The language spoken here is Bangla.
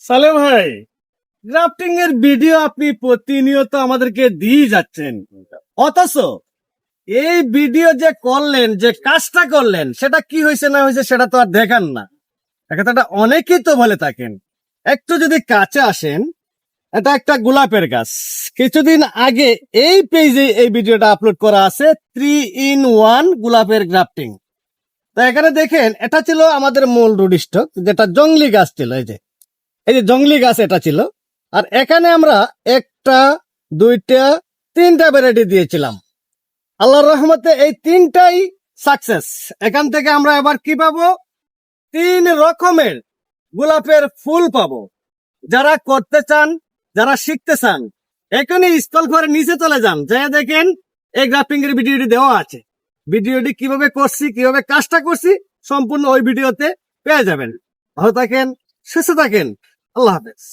সালেম ভাই, গ্রাফটিং এর ভিডিও আপনি প্রতিনিয়ত আমাদেরকে দিয়ে যাচ্ছেন, অথচ এই ভিডিও যে করলেন, যে কাজটা করলেন, সেটা কি হয়েছে না হয়েছে সেটা তো আর দেখান না। কথাটা অনেকেই তো বলে থাকেন। একটু যদি কাছে আসেন, এটা একটা গোলাপের গাছ। কিছুদিন আগে এই পেজে এই ভিডিওটা আপলোড করা আছে, 3-in-1 গোলাপের গ্রাফটিং। তো এখানে দেখেন, এটা ছিল আমাদের মূল রুট স্টক, যেটা জংলি গাছ ছিল। এই যে জংলি গাছ এটা ছিল। আর এখানে আমরা একটা, দুইটা, তিনটা ভ্যারাইটি দিয়েছিলাম। আল্লাহর রহমতে এই তিনটাই সাকসেস। এখান থেকে আমরা এবার কি পাবো? 3 রকমের গোলাপের ফুল পাবো। যারা করতে চান, যারা শিখতে চান, এখানে স্কল করে নিচে চলে যান, যা দেখেন এই গ্রাফটিং এর ভিডিওটি দেওয়া আছে। ভিডিওটি কিভাবে করছি, কিভাবে কাজটা করছি, সম্পূর্ণ ওই ভিডিওতে পেয়ে যাবেন। ভালো থাকেন, সুস্থ থাকেন। আল্লাহ হাফেজ।